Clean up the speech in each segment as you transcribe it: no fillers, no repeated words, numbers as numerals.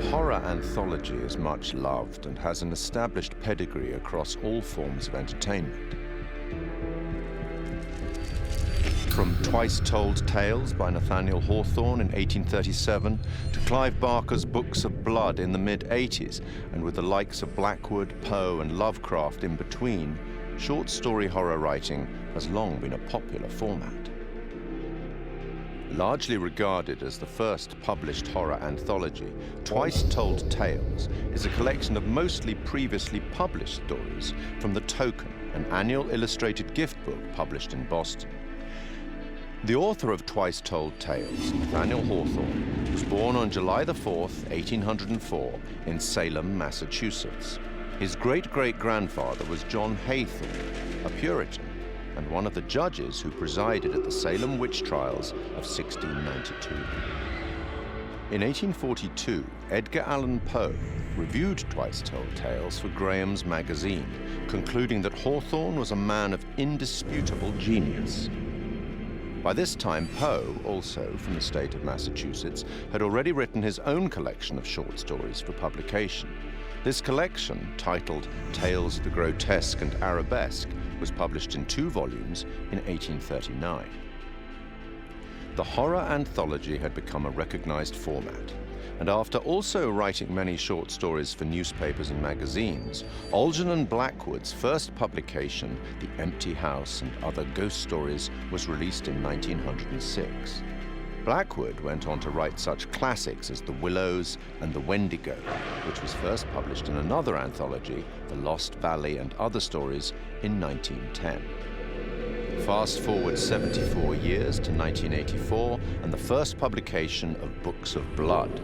horror anthology is much loved and has an established pedigree across all forms of entertainment. From Twice Told Tales by Nathaniel Hawthorne in 1837 to Clive Barker's Books of Blood in the mid-80s, and with the likes of Blackwood, Poe, and Lovecraft in between, short story horror writing has long been a popular format. Largely regarded as the first published horror anthology, Twice Told Tales is a collection of mostly previously published stories from The Token, an annual illustrated gift book published in Boston. The author of Twice Told Tales, Nathaniel Hawthorne, was born on July the 4th, 1804, in Salem, Massachusetts. His great-great-grandfather was John Haythorne, a Puritan, and one of the judges who presided at the Salem witch trials of 1692. In 1842, Edgar Allan Poe reviewed Twice Told Tales for Graham's magazine, concluding that Hawthorne was a man of indisputable genius. By this time, Poe, also from the state of Massachusetts, had already written his own collection of short stories for publication. This collection, titled Tales of the Grotesque and Arabesque, was published in 2 volumes in 1839. The horror anthology had become a recognized format, and after also writing many short stories for newspapers and magazines, Algernon and Blackwood's first publication, The Empty House and Other Ghost Stories, was released in 1906. Blackwood went on to write such classics as The Willows and The Wendigo, which was first published in another anthology, The Lost Valley and Other Stories, in 1910. Fast forward 74 years to 1984 and the first publication of Books of Blood.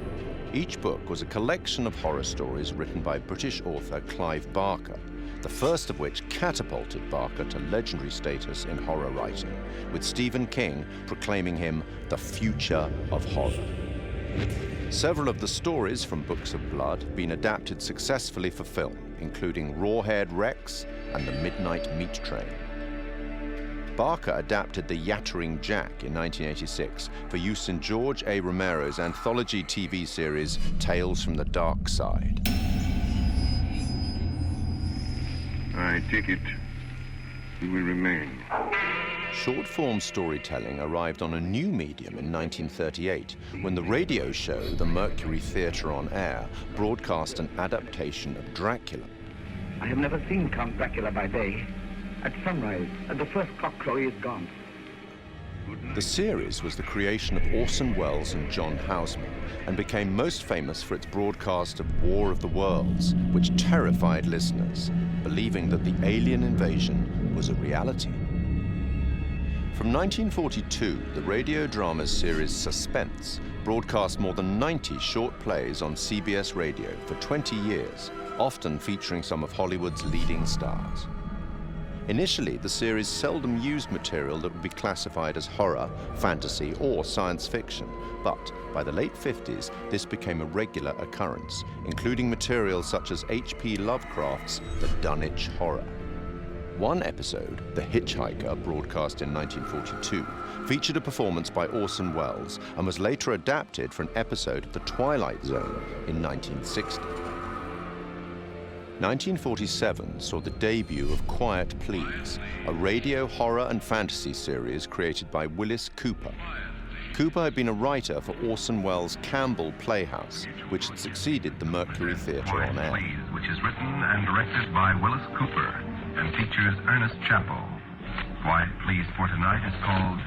Each book was a collection of horror stories written by British author Clive Barker, the first of which catapulted Barker to legendary status in horror writing, with Stephen King proclaiming him the future of horror. Several of the stories from Books of Blood have been adapted successfully for film, including Rawhead Rex and The Midnight Meat Train. Barker adapted The Yattering Jack in 1986 for use in George A. Romero's anthology TV series Tales from the Dark Side. I take it he will remain. Short-form storytelling arrived on a new medium in 1938 when the radio show The Mercury Theatre on Air broadcast an adaptation of Dracula. I have never seen Count Dracula by day. At sunrise, at the first cockcrow, he is gone. The series was the creation of Orson Welles and John Houseman and became most famous for its broadcast of War of the Worlds, which terrified listeners, believing that the alien invasion was a reality. From 1942, the radio drama series Suspense broadcast more than 90 short plays on CBS radio for 20 years, often featuring some of Hollywood's leading stars. Initially, the series seldom used material that would be classified as horror, fantasy, or science fiction, but by the late 50s, this became a regular occurrence, including material such as H.P. Lovecraft's The Dunwich Horror. One episode, The Hitchhiker, broadcast in 1942, featured a performance by Orson Welles and was later adapted for an episode of The Twilight Zone in 1960. 1947 saw the debut of Quiet Please, a radio horror and fantasy series created by Willis Cooper. Cooper had been a writer for Orson Welles' Campbell Playhouse, which had succeeded the Mercury Theatre on Air. Please, which is written and directed by Willis Cooper and features Ernest Chappell. Quiet Please for tonight is called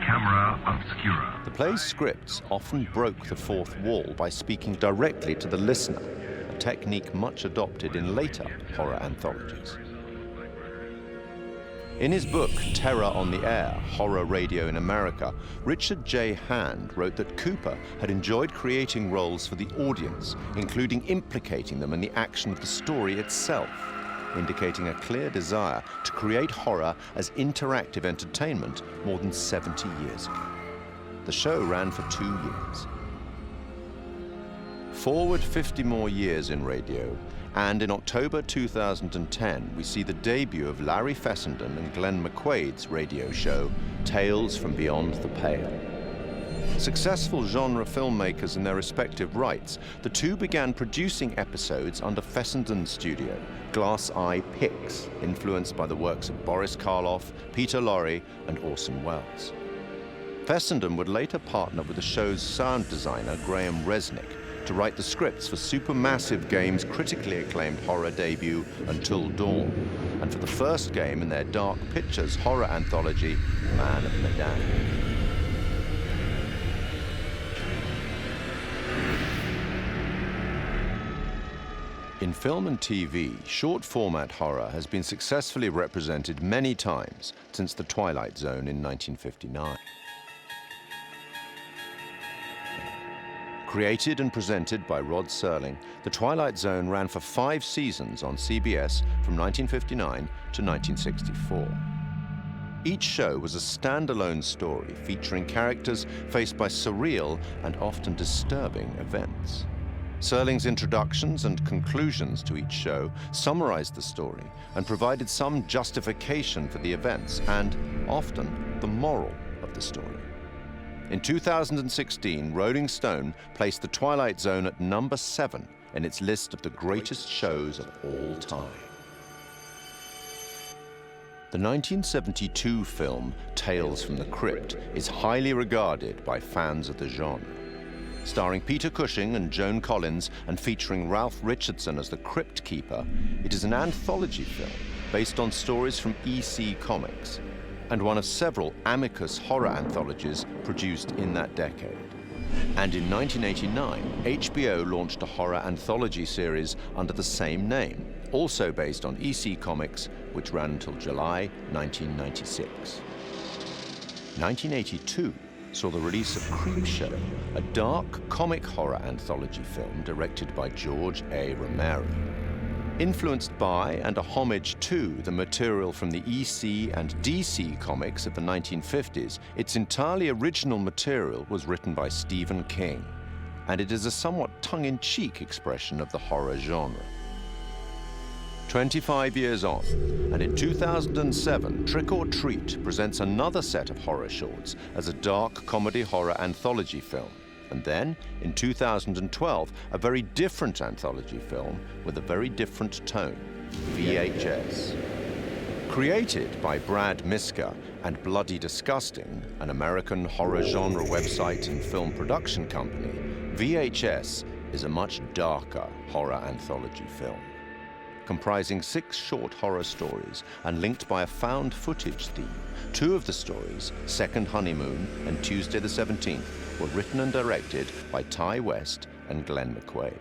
Camera Obscura. The play's scripts often broke the fourth wall by speaking directly to the listener, a technique much adopted in later horror anthologies. In his book, Terror on the Air, Horror Radio in America, Richard J. Hand wrote that Cooper had enjoyed creating roles for the audience, including implicating them in the action of the story itself, indicating a clear desire to create horror as interactive entertainment more than 70 years ago. The show ran for 2 years. Forward 50 more years in radio, and in October 2010, we see the debut of Larry Fessenden and Glenn McQuaid's radio show, Tales from Beyond the Pale. Successful genre filmmakers in their respective rights, the two began producing episodes under Fessenden Studio, Glass Eye Pix, influenced by the works of Boris Karloff, Peter Lorre, and Orson Welles. Fessenden would later partner with the show's sound designer, Graham Resnick, to write the scripts for Supermassive Games' critically acclaimed horror debut, Until Dawn, and for the first game in their Dark Pictures horror anthology, Man of Medan. In film and TV, short-format horror has been successfully represented many times since The Twilight Zone in 1959. Created and presented by Rod Serling, The Twilight Zone ran for 5 seasons on CBS from 1959 to 1964. Each show was a standalone story featuring characters faced by surreal and often disturbing events. Serling's introductions and conclusions to each show summarized the story and provided some justification for the events and, often, the moral of the story. In 2016, Rolling Stone placed The Twilight Zone at number 7 in its list of the greatest shows of all time. The 1972 film Tales from the Crypt is highly regarded by fans of the genre. Starring Peter Cushing and Joan Collins and featuring Ralph Richardson as the Crypt Keeper, it is an anthology film based on stories from EC Comics and one of several Amicus horror anthologies produced in that decade. And in 1989, HBO launched a horror anthology series under the same name, also based on EC Comics, which ran until July 1996. 1982 saw the release of Creepshow, a dark comic horror anthology film directed by George A. Romero. Influenced by and a homage to the material from the EC and DC comics of the 1950s, its entirely original material was written by Stephen King, and it is a somewhat tongue-in-cheek expression of the horror genre. 25 years on, and in 2007, Trick or Treat presents another set of horror shorts as a dark comedy horror anthology film. And then, in 2012, a very different anthology film with a very different tone, VHS. Created by Brad Miska and Bloody Disgusting, an American horror genre website and film production company, VHS is a much darker horror anthology film. Comprising 6 short horror stories and linked by a found footage theme, 2 of the stories, Second Honeymoon and Tuesday the 17th, were written and directed by Ty West and Glenn McQuaid.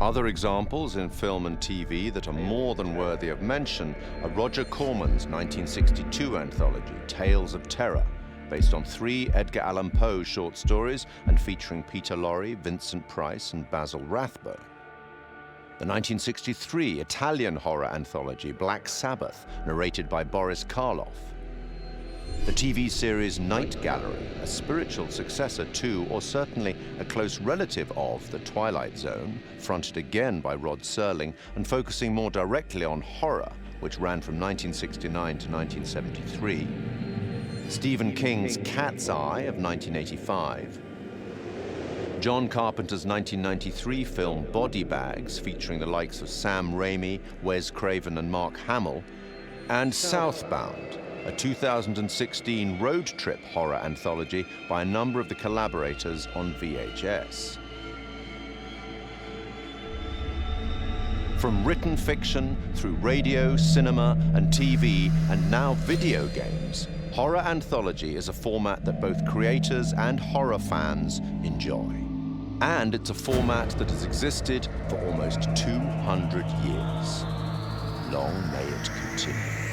Other examples in film and TV that are more than worthy of mention are Roger Corman's 1962 anthology, Tales of Terror, based on 3 Edgar Allan Poe short stories and featuring Peter Lorre, Vincent Price, and Basil Rathbone. The 1963 Italian horror anthology, Black Sabbath, narrated by Boris Karloff. The TV series Night Gallery, a spiritual successor to, or certainly a close relative of, The Twilight Zone, fronted again by Rod Serling and focusing more directly on horror, which ran from 1969 to 1973. Stephen King's Cat's Eye of 1985. John Carpenter's 1993 film Body Bags, featuring the likes of Sam Raimi, Wes Craven, and Mark Hamill, and Southbound, a 2016 road trip horror anthology by a number of the collaborators on VHS. From written fiction through radio, cinema, and TV, and now video games, horror anthology is a format that both creators and horror fans enjoy. And it's a format that has existed for almost 200 years. Long may it continue.